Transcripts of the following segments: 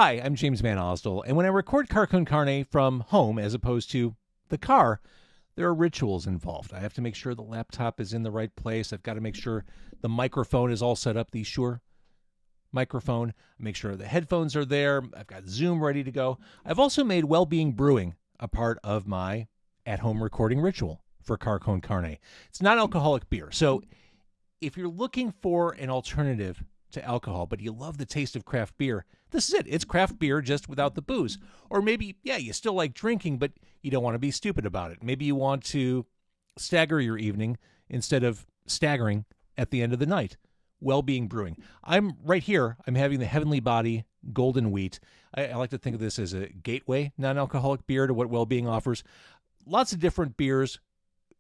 Hi, I'm James Van Osdell, and when I record Car Con Carne from home as opposed to the car, there are rituals involved. I have to make sure the laptop is in the right place. I've got to make sure the microphone is all set up, the Shure microphone. Make sure the headphones are there. I've got Zoom ready to go. I've also made Well-Being Brewing a part of my at-home recording ritual for Car Con Carne. It's not alcoholic beer, so if you're looking for an alternative to alcohol, but you love the taste of craft beer, this is it. It's craft beer just without the booze. Or maybe, you still like drinking, but you don't want to be stupid about it. Maybe you want to stagger your evening instead of staggering at the end of the night. Well-Being Brewing. I'm right here. I'm having the Heavenly Body Golden Wheat. I like to think of this as a gateway non-alcoholic beer to what Well-Being offers. Lots of different beers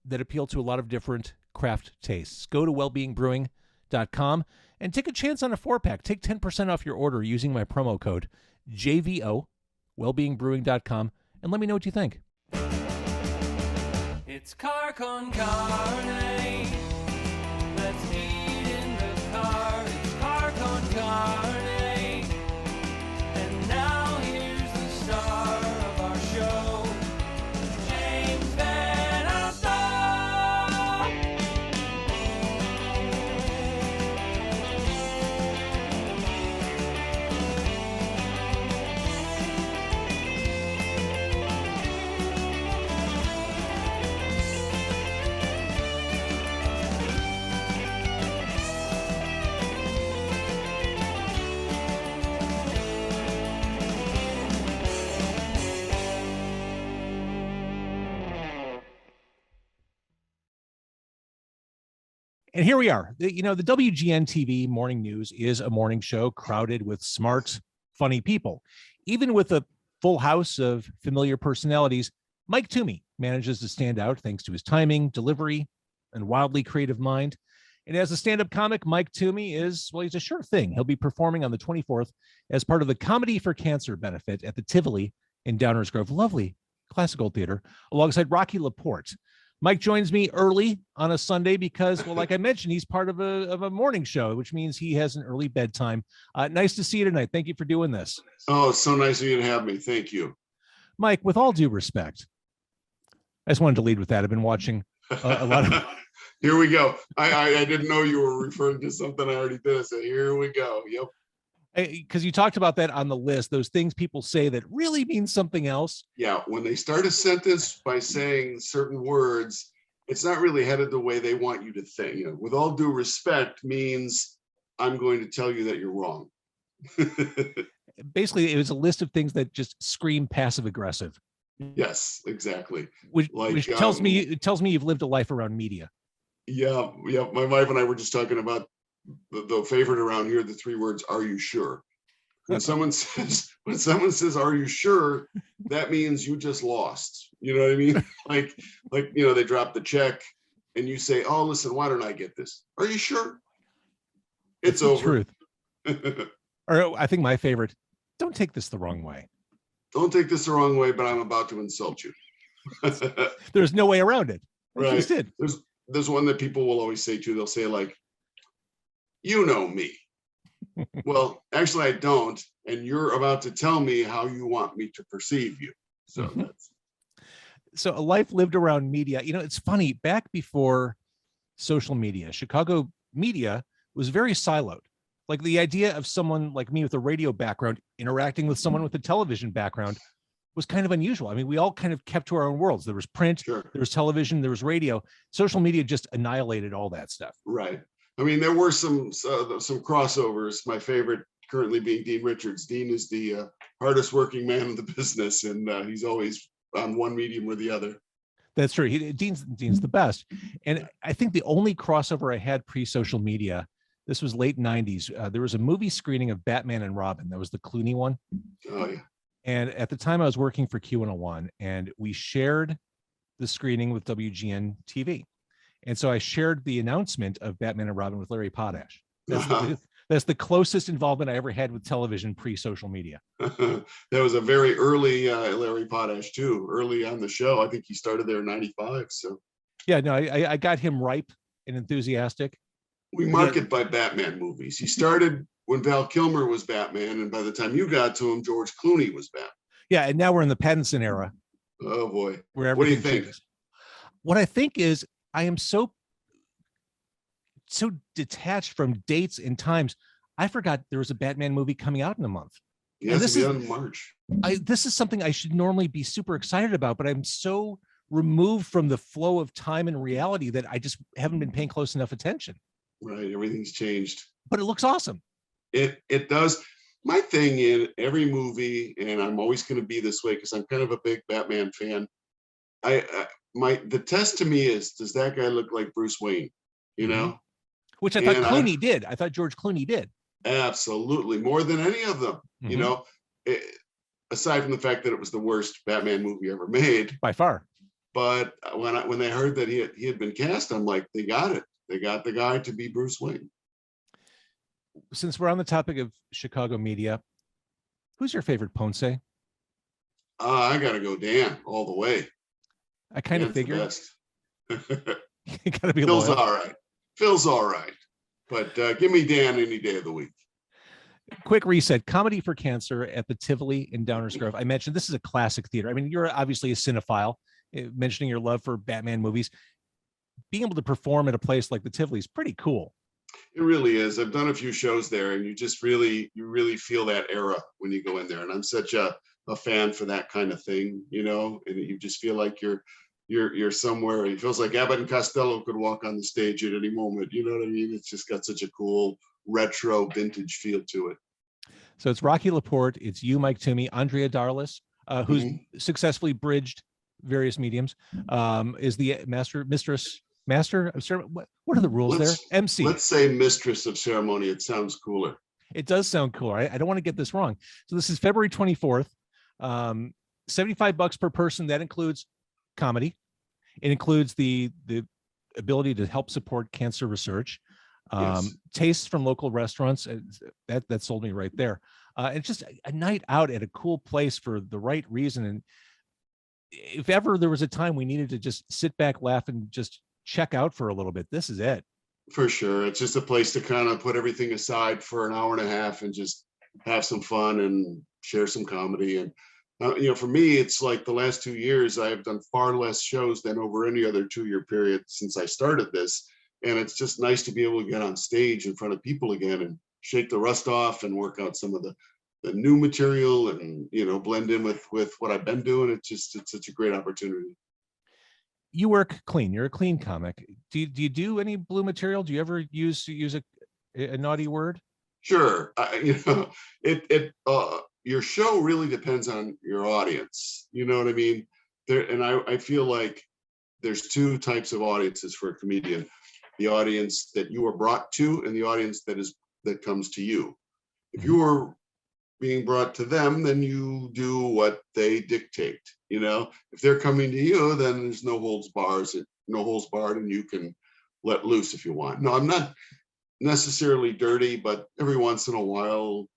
that appeal to a lot of different craft tastes. Go to wellbeingbbrewing.com and take a chance on a 4-pack. Take 10% off your order using my promo code JVO, wellbeingbbrewing.com, and let me know what you think. It's Car Con Carne. Let's eat in the car. It's Car Con Carne. And now here's the star of our show, James Van Alstyne. And here we are. The WGN-TV Morning News is a morning show crowded with smart, funny people. Even with a full house of familiar personalities, Mike Toomey manages to stand out thanks to his timing, delivery, and wildly creative mind. And as a stand-up comic, Mike Toomey he's a sure thing. He'll be performing on the 24th as part of the Comedy for Cancer benefit at the Tivoli in Downers Grove. Lovely classical theater, alongside Rocky LaPorte. Mike joins me early on a Sunday because, like I mentioned, he's part of a morning show, which means he has an early bedtime. Nice to see you tonight. Thank you for doing this. Oh, it's so nice of you to have me. Thank you. Mike, with all due respect, I just wanted to lead with that. I've been watching a lot of... Here we go. I didn't know you were referring to something I already did. So here we go. Yep. Because you talked about that on the list, those things people say that really mean something else. Yeah, when they start a sentence by saying certain words, it's not really headed the way they want you to think. With all due respect means I'm going to tell you that you're wrong. Basically, it was a list of things that just scream passive aggressive. Yes, exactly. Which tells me you've lived a life around media. Yeah. My wife and I were just talking about the favorite around here, the 3 words, are you sure? When someone says, are you sure? That means you just lost. You know what I mean? like, they drop the check and you say, oh, listen, why don't I get this? Are you sure? It's over. Truth. Or I think my favorite, don't take this the wrong way. Don't take this the wrong way, but I'm about to insult you. There's no way around it. Right. Just did. There's one that people will always say too. They'll say like, you know me. Well, actually I don't. And you're about to tell me how you want me to perceive you. So So a life lived around media. It's funny, back before social media, Chicago media was very siloed. Like the idea of someone like me with a radio background interacting with someone with a television background was kind of unusual. I mean, we all kind of kept to our own worlds. There was print, There was television, there was radio. Social media just annihilated all that stuff. Right. I mean, there were some crossovers. My favorite currently being Dean Richards. Dean is the hardest working man in the business, and he's always on one medium or the other. That's true. Dean's the best. And I think the only crossover I had pre-social media, this was late 90s. There was a movie screening of Batman and Robin. That was the Clooney one. Oh, yeah. And at the time I was working for Q101, and we shared the screening with WGN-TV. And so I shared the announcement of Batman and Robin with Larry Potash. That's the closest involvement I ever had with television pre-social media. That was a very early Larry Potash too, early on the show. I think he started there in 95. So yeah, no, I got him ripe and enthusiastic. We market by Batman movies. He started when Val Kilmer was Batman, and by the time you got to him, George Clooney was Batman. Yeah, and now we're in the Pattinson era Oh boy. where What do you everything think? changes. What I think is I am so detached from dates and times. I forgot there was a Batman movie coming out in a month. Yes, this it'll is- be on March. This is something I should normally be super excited about, but I'm so removed from the flow of time and reality that I just haven't been paying close enough attention. Right, everything's changed. But it looks awesome. It does. My thing in every movie, and I'm always going to be this way because I'm kind of a big Batman fan. The test to me is, does that guy look like Bruce Wayne? You know, Which I thought Clooney did. I thought George Clooney did. Absolutely, more than any of them. You know, aside from the fact that it was the worst Batman movie ever made by far. But when they heard that he had been cast, I'm like, they got it. They got the guy to be Bruce Wayne. Since we're on the topic of Chicago media, who's your favorite Ponce? I gotta go Dan all the way. I kind of figured. You gotta be Phil's loyal. all right. Phil's all right. But give me Dan any day of the week. Quick reset. Comedy for Cancer at the Tivoli in Downers Grove. I mentioned this is a classic theater. I mean, you're obviously a cinephile, mentioning your love for Batman movies. Being able to perform at a place like the Tivoli is pretty cool. It really is. I've done a few shows there, and you really feel that era when you go in there. And I'm such a fan for that kind of thing, you know, and you just feel like you're somewhere. It feels like Abbott and Costello could walk on the stage at any moment. You know what I mean? It's just got such a cool retro vintage feel to it. So it's Rocky LaPorte. It's you, Mike Toomey, Andrea Darlis, who's successfully bridged various mediums, is the master. What are the rules there? MC. Let's say mistress of ceremony. It sounds cooler. It does sound cool. I don't want to get this wrong. So this is February 24th. $75 per person. That includes comedy. It includes the ability to help support cancer research. Tastes from local restaurants. That sold me right there. It's just a night out at a cool place for the right reason. And if ever there was a time we needed to just sit back, laugh, and just check out for a little bit, this is it. For sure. It's just a place to kind of put everything aside for an hour and a half and just have some fun and share some comedy. And for me, it's like the last 2 years, I've done far less shows than over any other 2-year period since I started this. And it's just nice to be able to get on stage in front of people again and shake the rust off and work out some of the new material and, blend in with what I've been doing. It's such a great opportunity. You work clean. You're a clean comic. Do you do any blue material? Do you ever use a naughty word? Sure. Your show really depends on your audience. You know what I mean? I feel like there's two types of audiences for a comedian: the audience that you are brought to, and the audience that comes to you. If you are being brought to them, then you do what they dictate. If they're coming to you, then there's no holds barred, and you can let loose if you want. No, I'm not necessarily dirty, but every once in a while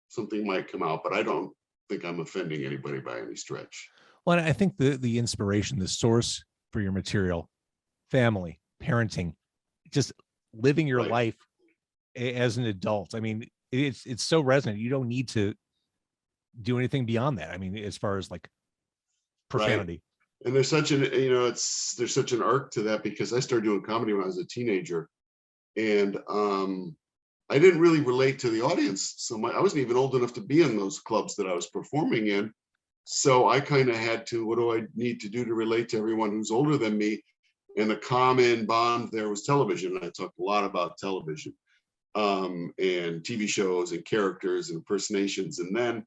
something might come out, but I don't think I'm offending anybody by any stretch. Well, I think the inspiration, the source for your material, family, parenting, just living your life as an adult. I mean, it's so resonant. You don't need to do anything beyond that. I mean, as far as like profanity. Right. And there's such there's such an arc to that, because I started doing comedy when I was a teenager, and I didn't really relate to the audience. So I wasn't even old enough to be in those clubs that I was performing in. So I kind of had to, what do I need to do to relate to everyone who's older than me? And the common bond there was television. And I talked a lot about television and TV shows and characters and impersonations. And then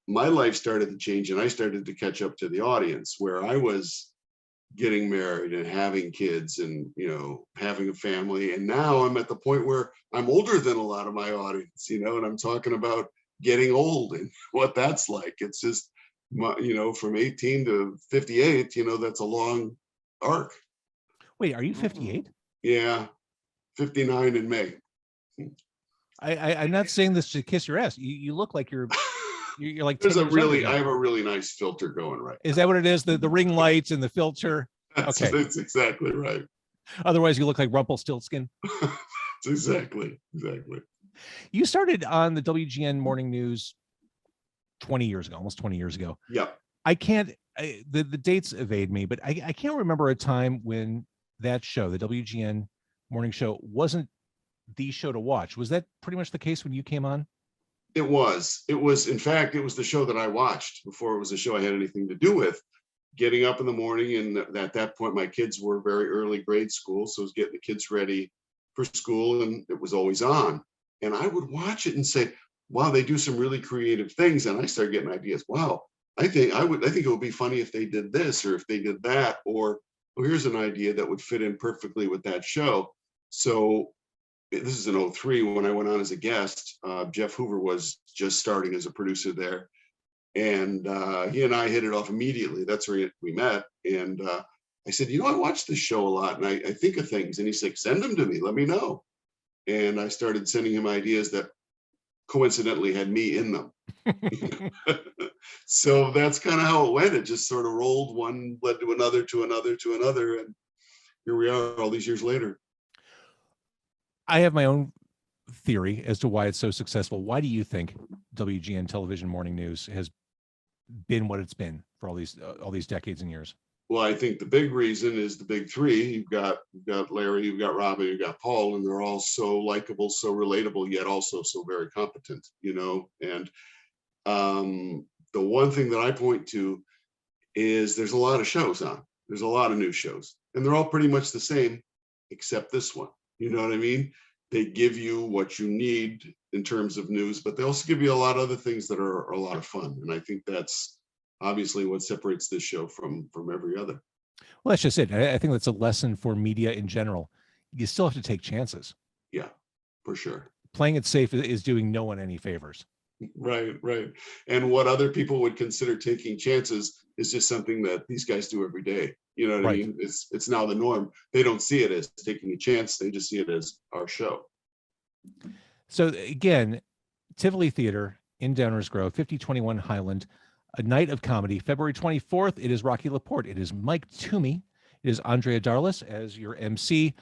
my life started to change, and I started to catch up to the audience, where I was getting married and having kids and, having a family. And now I'm at the point where I'm older than a lot of my audience, and I'm talking about getting old and what that's like. It's just, from 18 to 58, that's a long arc. Wait, are you 58? Yeah, 59 in May. I'm not saying this to kiss your ass. You look like you're like. I have a really nice filter going right Is that what it is? The ring lights and the filter. Okay, that's exactly right. Otherwise, you look like Rumpelstiltskin. Exactly. You started on the WGN Morning News 20 years ago, almost 20 years ago. Yep. The dates evade me, but I can't remember a time when that show, the WGN Morning Show, wasn't the show to watch. Was that pretty much the case when you came on? It was. In fact, it was the show that I watched before it was a show I had anything to do with. Getting up in the morning, and at that point, my kids were very early grade school, so I was getting the kids ready for school, and it was always on. And I would watch it and say, "Wow, they do some really creative things." And I started getting ideas. Wow, I think it would be funny if they did this or if they did that, or oh, here's an idea that would fit in perfectly with that show. So this is in 03 when I went on as a guest. Jeff Hoover was just starting as a producer there. And he and I hit it off immediately. That's where we met. And I said, I watch this show a lot and I think of things. And he's like, send them to me. Let me know. And I started sending him ideas that coincidentally had me in them. So that's kind of how it went. It just sort of rolled. One led to another, to another, to another. And here we are all these years later. I have my own theory as to why it's so successful. Why do you think WGN Television Morning News has been what it's been for all these decades and years? Well, I think the big reason is the big three. You've got Larry, you've got Robin, you've got Paul, and they're all so likable, so relatable, yet also so very competent, And the one thing that I point to is there's a lot of shows on. There's a lot of new shows, and they're all pretty much the same, except this one. You know what I mean? They give you what you need in terms of news, but they also give you a lot of other things that are a lot of fun. And I think that's obviously what separates this show from every other. Well, that's just it. I think that's a lesson for media in general. You still have to take chances. Yeah, for sure. Playing it safe is doing no one any favors. Right. And what other people would consider taking chances is just something that these guys do every day. You know what I mean? It's now the norm. They don't see it as taking a chance. They just see it as our show. So again, Tivoli Theater in Downers Grove, 5021 Highland, a night of comedy. February 24th, it is Rocky LaPorte. It is Mike Toomey. It is Andrea Darlis as your MC.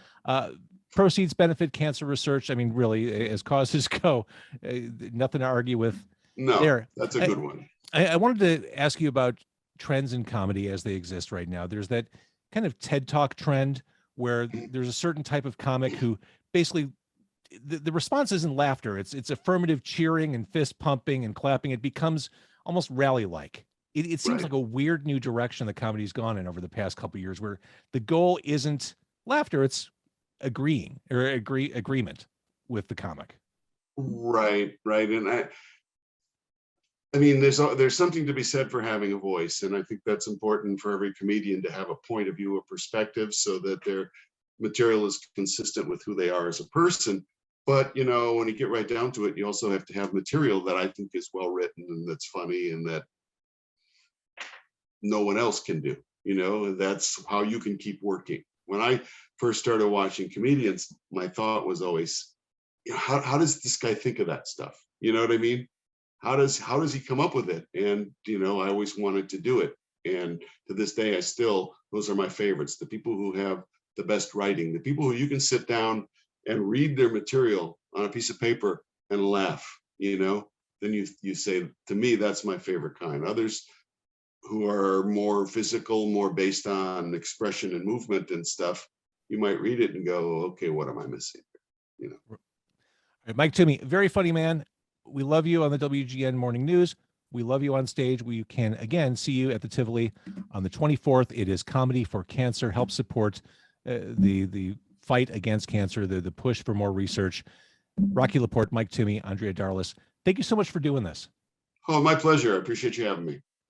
Proceeds benefit cancer research. I mean, really, as causes go, nothing to argue with. No, there. That's a good one. I wanted to ask you about trends in comedy as they exist right now. There's that kind of TED Talk trend where there's a certain type of comic who basically the response isn't laughter. It's affirmative cheering and fist pumping and clapping. It becomes almost rally-like. It seems like a weird new direction the comedy's gone in over the past couple of years, where the goal isn't laughter, it's agreement with the comic. Right. And I mean, there's something to be said for having a voice, and I think that's important for every comedian to have a point of view, a perspective, so that their material is consistent with who they are as a person. But when you get right down to it, you also have to have material that I think is well written and that's funny and that no one else can do. That's how you can keep working. When I first started watching comedians, my thought was always, how does this guy think of that stuff? You know what I mean? How does he come up with it? And I always wanted to do it. And to this day, those are my favorites. The people who have the best writing, the people who you can sit down and read their material on a piece of paper and laugh, then you say, to me, that's my favorite kind. Others who are more physical, more based on expression and movement and stuff, you might read it and go, okay, what am I missing? All right, Mike Toomey, very funny man. We love you on the WGN Morning News. We love you on stage. We can, again, see you at the Tivoli on the 24th. It is Comedy for Cancer. Help support the fight against cancer, the push for more research. Rocky LaPorte, Mike Toomey, Andrea Darlis, thank you so much for doing this. Oh, my pleasure. I appreciate you having me.